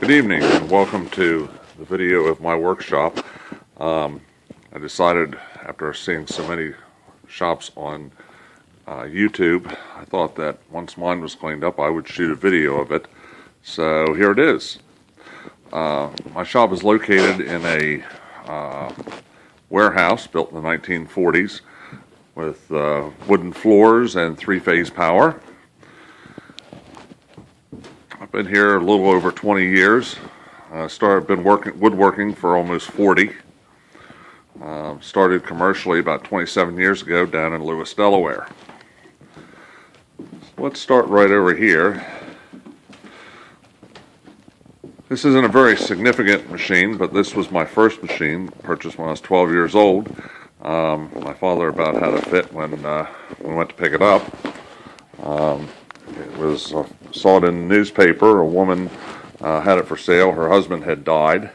Good evening and welcome to the video of my workshop. I decided after seeing so many shops on YouTube, I thought that once mine was cleaned up I would shoot a video of it. So here it is. My shop is located in a warehouse built in the 1940s with wooden floors and three-phase power. I've been here a little over 20 years. Been woodworking for almost 40. Started commercially about 27 years ago down in Lewis, Delaware. Let's start right over here. This isn't a very significant machine, but this was my first machine, purchased when I was 12 years old. My father about had a fit when we went to pick it up. It was saw it in the newspaper. A woman had it for sale. Her husband had died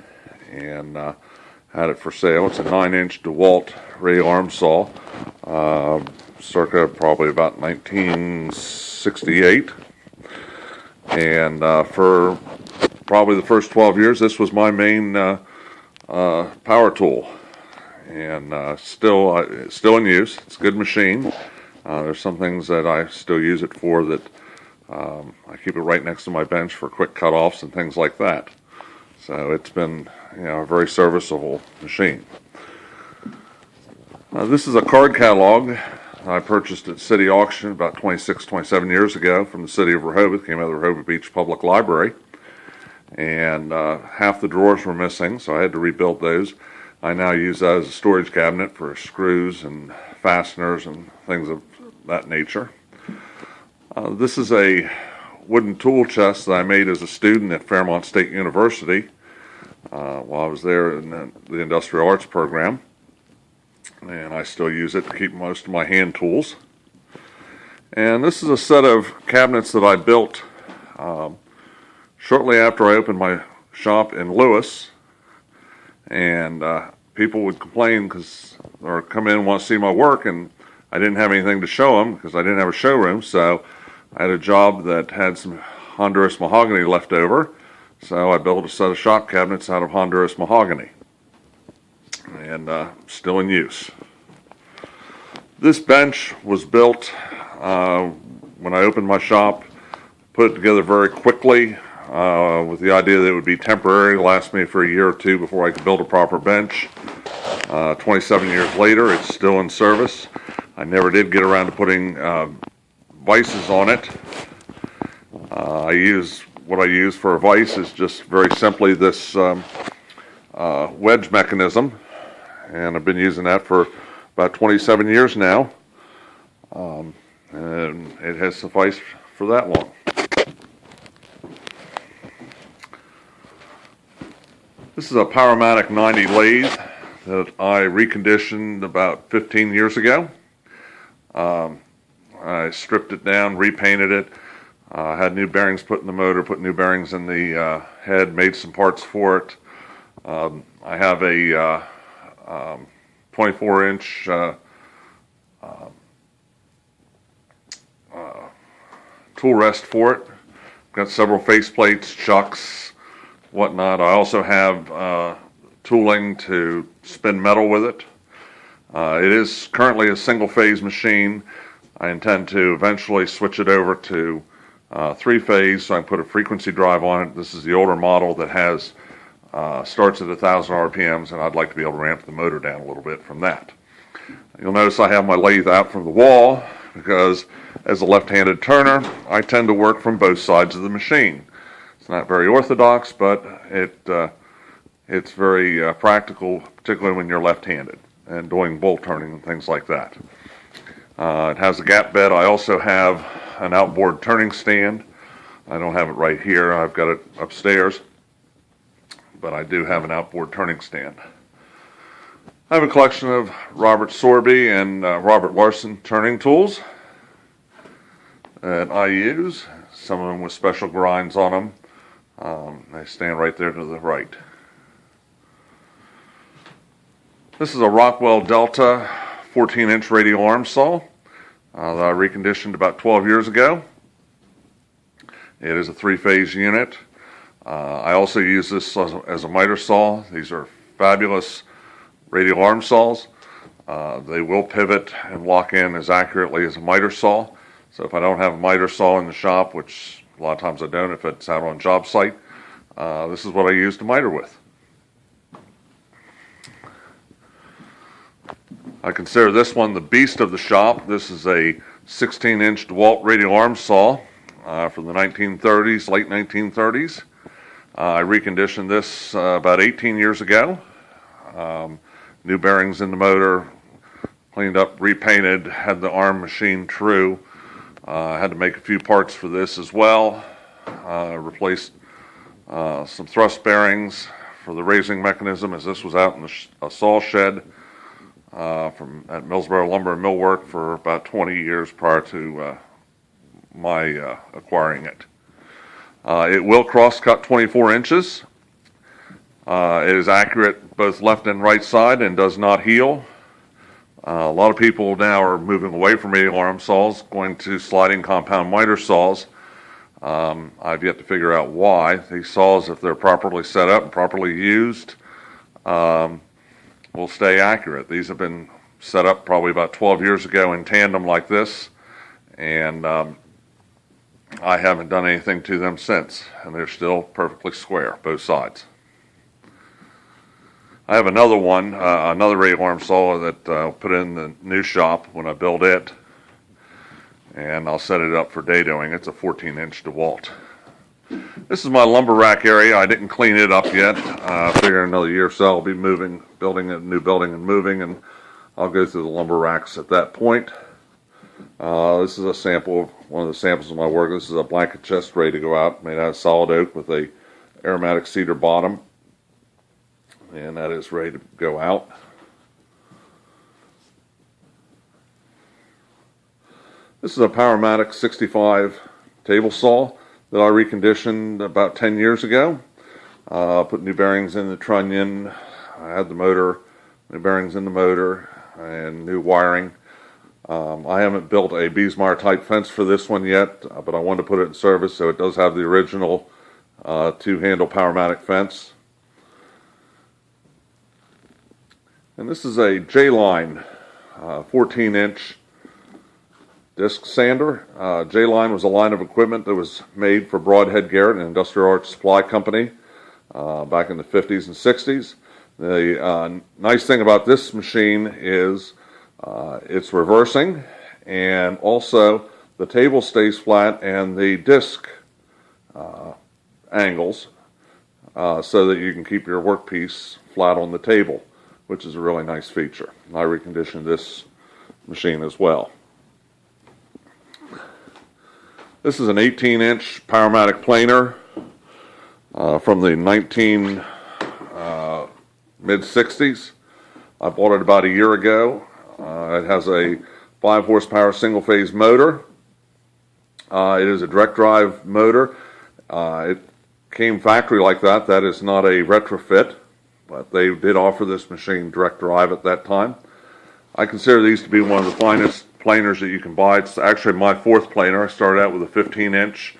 and had it for sale. It's a 9-inch DeWalt ray arm saw, circa probably about 1968. And for probably the first 12 years, this was my main power tool, and still in use. It's a good machine. There's some things that I still use it for that I keep it right next to my bench for quick cutoffs and things like that. So it's been, a very serviceable machine. This is a card catalog I purchased at City Auction about 27 years ago from the city of Rehoboth. Came out of the Rehoboth Beach Public Library, and half the drawers were missing, so I had to rebuild those. I now use that as a storage cabinet for screws and fasteners and things of that nature. This is a wooden tool chest that I made as a student at Fairmont State University while I was there in the Industrial Arts program, and I still use it to keep most of my hand tools. And this is a set of cabinets that I built shortly after I opened my shop in Lewis, and people would complain or come in and want to see my work, and I didn't have anything to show them because I didn't have a showroom. So I had a job that had some Honduras mahogany left over, so I built a set of shop cabinets out of Honduras mahogany, and still in use. This bench was built when I opened my shop, put it together very quickly with the idea that it would be temporary, last me for a year or two before I could build a proper bench. 27 years later, it's still in service. I never did get around to putting vices on it. What I use for a vice is just very simply this wedge mechanism, and I've been using that for about 27 years now, and it has sufficed for that long. This is a Powermatic 90 lathe that I reconditioned about 15 years ago. I stripped it down, repainted it, had new bearings put in the motor, put new bearings in the head, made some parts for it. I have a 24-inch tool rest for it. Got several face plates, chucks, whatnot. I also have tooling to spin metal with it. It is currently a single-phase machine. I intend to eventually switch it over to three-phase, so I can put a frequency drive on it. This is the older model that has starts at 1,000 RPMs, and I'd like to be able to ramp the motor down a little bit from that. You'll notice I have my lathe out from the wall because as a left-handed turner, I tend to work from both sides of the machine. It's not very orthodox, but it's very practical, particularly when you're left-handed and doing bolt turning and things like that. It has a gap bed. I also have an outboard turning stand. I don't have it right here. I've got it upstairs, but I do have an outboard turning stand. I have a collection of Robert Sorby and Robert Larson turning tools that I use, some of them with special grinds on them. They stand right there to the right. This is a Rockwell Delta 14-inch radial arm saw that I reconditioned about 12 years ago. It is a three-phase unit. I also use this as a miter saw. These are fabulous radial arm saws. They will pivot and lock in as accurately as a miter saw. So if I don't have a miter saw in the shop, which a lot of times I don't if it's out on job site, this is what I use to miter with. I consider this one the beast of the shop. This is a 16-inch DeWalt radial arm saw from the 1930s, late 1930s. I reconditioned this about 18 years ago. New bearings in the motor, cleaned up, repainted, had the arm machined true. Had to make a few parts for this as well. Replaced some thrust bearings for the raising mechanism, as this was out in a saw shed from at Millsboro Lumber and Millwork for about 20 years prior to my acquiring it. It will cross-cut 24 inches. It is accurate both left and right side and does not heel. A lot of people now are moving away from radial arm saws, going to sliding compound miter saws. I've yet to figure out why. These saws, if they're properly set up and properly used, will stay accurate. These have been set up probably about 12 years ago in tandem like this, and I haven't done anything to them since, and they're still perfectly square, both sides. I have another one, another radial arm saw that I'll put in the new shop when I build it, and I'll set it up for datoing. It's a 14-inch DeWalt. This is my lumber rack area. I didn't clean it up yet. I figure in another year or so I'll be moving, building a new building and moving, and I'll go through the lumber racks at that point. This is a sample of one of the samples of my work. This is a blanket chest ready to go out, made out of solid oak with a aromatic cedar bottom, and that is ready to go out. This is a Powermatic 65 table saw that I reconditioned about 10 years ago. Put new bearings in the trunnion. I had the motor, new bearings in the motor, and new wiring. I haven't built a Biesmeyer type fence for this one yet, but I wanted to put it in service, so it does have the original two-handle Powermatic fence. And this is a J-Line 14-inch disc sander. J-Line was a line of equipment that was made for Broadhead Garrett, an industrial arts supply company, back in the 50s and 60s. The nice thing about this machine is it's reversing, and also the table stays flat and the disc angles so that you can keep your workpiece flat on the table, which is a really nice feature. I reconditioned this machine as well. This is an 18-inch Powermatic planer from the mid-60s. I bought it about a year ago. It has a 5 horsepower single-phase motor. It is a direct drive motor. It came factory like that. That is not a retrofit, but they did offer this machine direct drive at that time. I consider these to be one of the finest planers that you can buy. It's actually my fourth planer. I started out with a 15-inch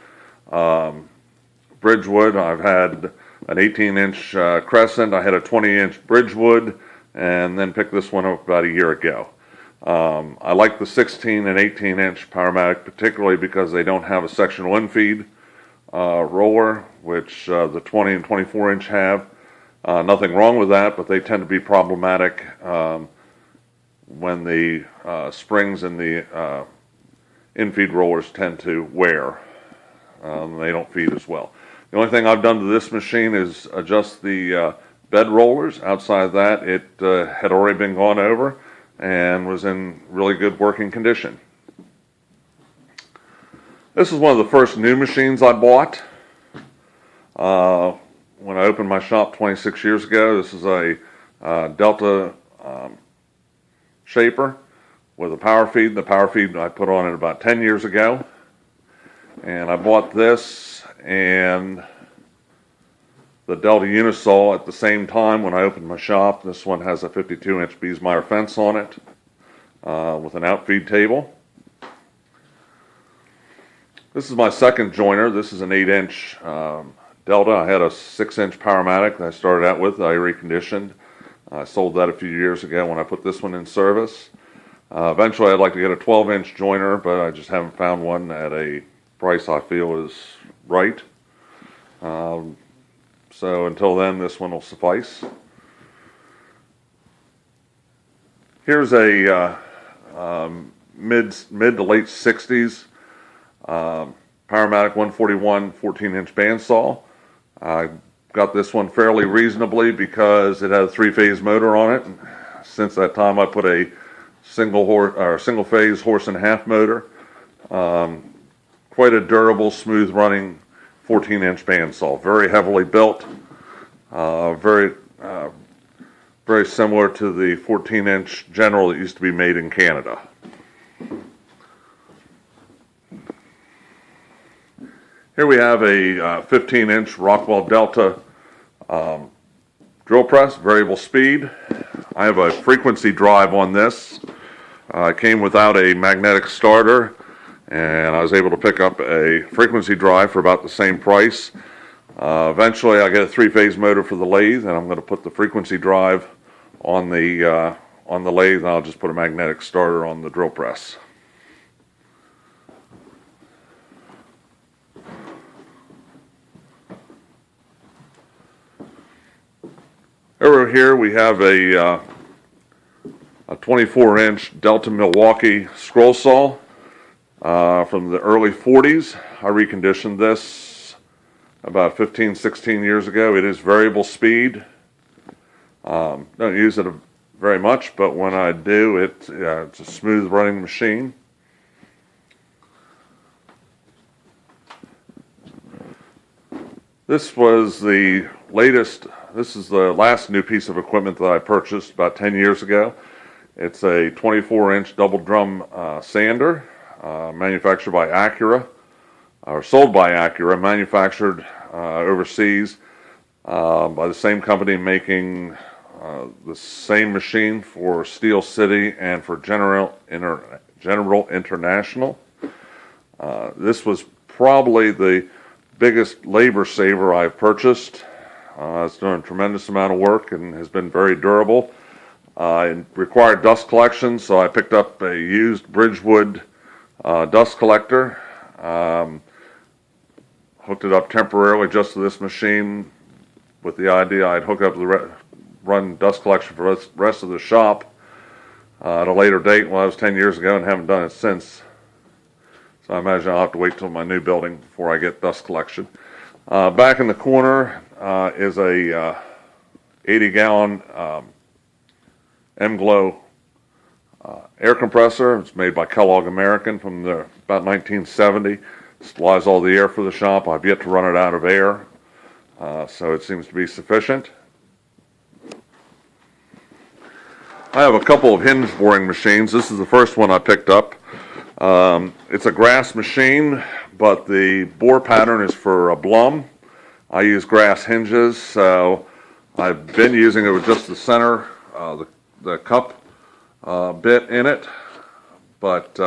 Bridgewood. I've had an 18-inch Crescent. I had a 20-inch Bridgewood, and then picked this one up about a year ago. I like the 16 and 18-inch Powermatic particularly because they don't have a section 1 feed roller, which the 20 and 24-inch have. Nothing wrong with that, but they tend to be problematic when the springs in the in-feed rollers tend to wear. They don't feed as well. The only thing I've done to this machine is adjust the bed rollers. Outside of that, it had already been gone over and was in really good working condition. This is one of the first new machines I bought when I opened my shop 26 years ago. This is a Delta shaper with a power feed. The power feed I put on it about 10 years ago. And I bought this and the Delta Unisaw at the same time when I opened my shop. This one has a 52-inch Biesmeyer fence on it with an outfeed table. This is my second joiner. This is an 8-inch Delta. I had a 6-inch Powermatic that I started out with that I reconditioned. I sold that a few years ago when I put this one in service. Eventually I'd like to get a 12-inch joiner, but I just haven't found one at a price I feel is right. So until then, this one will suffice. Here's a mid to late 60s Powermatic 141 14-inch bandsaw. I got this one fairly reasonably because it had a 3-phase motor on it. Since that time, I put a single-phase horse and a half motor. Quite a durable, smooth-running 14-inch bandsaw. Very heavily built. Very similar to the 14-inch General that used to be made in Canada. Here we have a 15-inch Rockwell Delta drill press, variable speed. I have a frequency drive on this. It came without a magnetic starter, and I was able to pick up a frequency drive for about the same price. Eventually I get a 3-phase motor for the lathe, and I'm going to put the frequency drive on the lathe, and I'll just put a magnetic starter on the drill press. Over here we have a 24-inch Delta Milwaukee scroll saw from the early 40s. I reconditioned this about 15, 16 years ago. It is variable speed. Don't use it very much, but when I do, it's a smooth running machine. This is the last new piece of equipment that I purchased about 10 years ago. It's a 24-inch double drum sander, manufactured by Acura, or sold by Acura, manufactured overseas by the same company making the same machine for Steel City and for General International. This was probably the biggest labor saver I've purchased. It's done a tremendous amount of work and has been very durable. It required dust collection, so I picked up a used Bridgewood dust collector. Hooked it up temporarily just to this machine with the idea I'd hook up run dust collection for the rest of the shop at a later date. Well, that was 10 years ago and haven't done it since. So I imagine I'll have to wait till my new building before I get dust collection. Back in the corner is a 80-gallon M-Glow air compressor. It's made by Kellogg American from about 1970. Supplies all the air for the shop. I've yet to run it out of air, so it seems to be sufficient. I have a couple of hinge boring machines. This is the first one I picked up. It's a grass machine, but the bore pattern is for a Blum. I use grass hinges, so I've been using it with just the center, the cup bit in it, but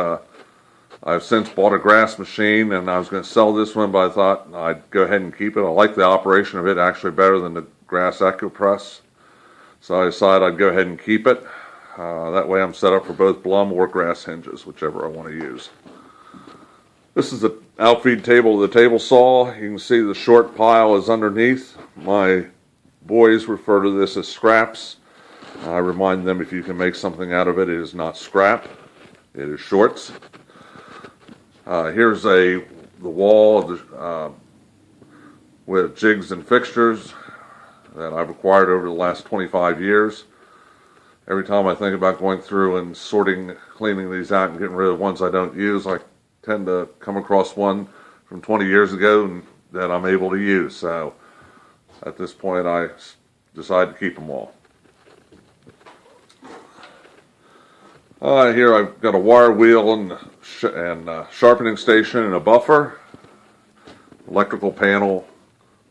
I've since bought a grass machine, and I was going to sell this one, but I thought I'd go ahead and keep it. I like the operation of it actually better than the grass EcoPress, so I decided I'd go ahead and keep it. That way I'm set up for both Blum or grass hinges, whichever I want to use. This is the outfeed table of the table saw. You can see the short pile is underneath. My boys refer to this as scraps. I remind them if you can make something out of it, it is not scrap. It is shorts. Here's the wall with jigs and fixtures that I've acquired over the last 25 years. Every time I think about going through and cleaning these out and getting rid of the ones I don't use, I tend to come across one from 20 years ago that I'm able to use. So at this point, I decided to keep them all. Here I've got a wire wheel and sharpening station and a buffer. Electrical panel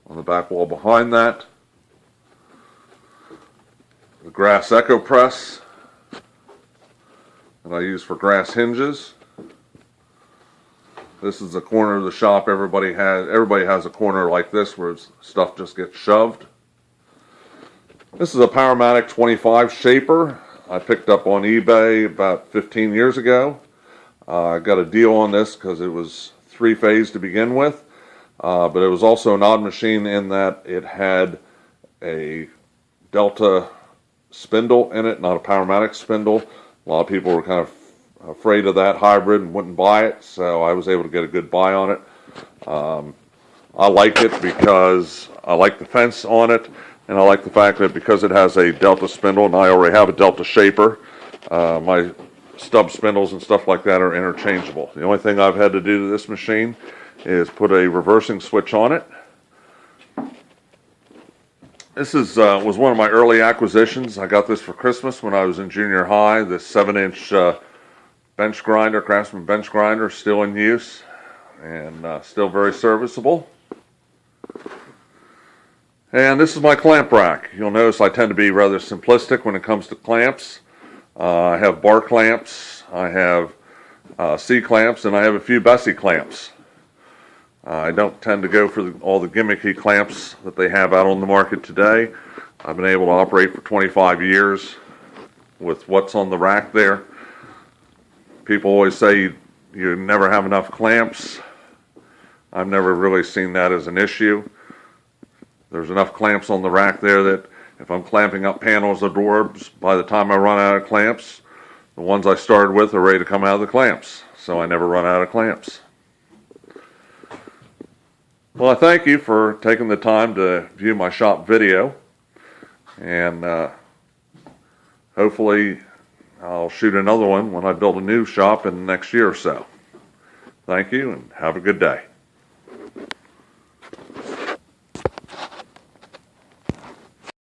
on the back wall behind that. The grass EcoPress that I use for grass hinges. This is the corner of the shop everybody has a corner like this where stuff just gets shoved. This is a Powermatic 25 shaper I picked up on eBay about 15 years ago. I got a deal on this because it was 3-phase to begin with, but it was also an odd machine in that it had a Delta spindle in it, not a Powermatic spindle. A lot of people were kind of afraid of that hybrid and wouldn't buy it, so I was able to get a good buy on it. I like it because I like the fence on it, and I like the fact that because it has a Delta spindle, and I already have a Delta shaper, my stub spindles and stuff like that are interchangeable. The only thing I've had to do to this machine is put a reversing switch on it. This was one of my early acquisitions. I got this for Christmas when I was in junior high. This 7-inch bench grinder, Craftsman bench grinder, still in use and still very serviceable. And this is my clamp rack. You'll notice I tend to be rather simplistic when it comes to clamps. I have bar clamps, I have C-clamps, and I have a few Bessey clamps. I don't tend to go for all the gimmicky clamps that they have out on the market today. I've been able to operate for 25 years with what's on the rack there. People always say you never have enough clamps. I've never really seen that as an issue. There's enough clamps on the rack there that if I'm clamping up panels or doors, by the time I run out of clamps, the ones I started with are ready to come out of the clamps. So I never run out of clamps. Well, I thank you for taking the time to view my shop video. And hopefully I'll shoot another one when I build a new shop in the next year or so. Thank you and have a good day.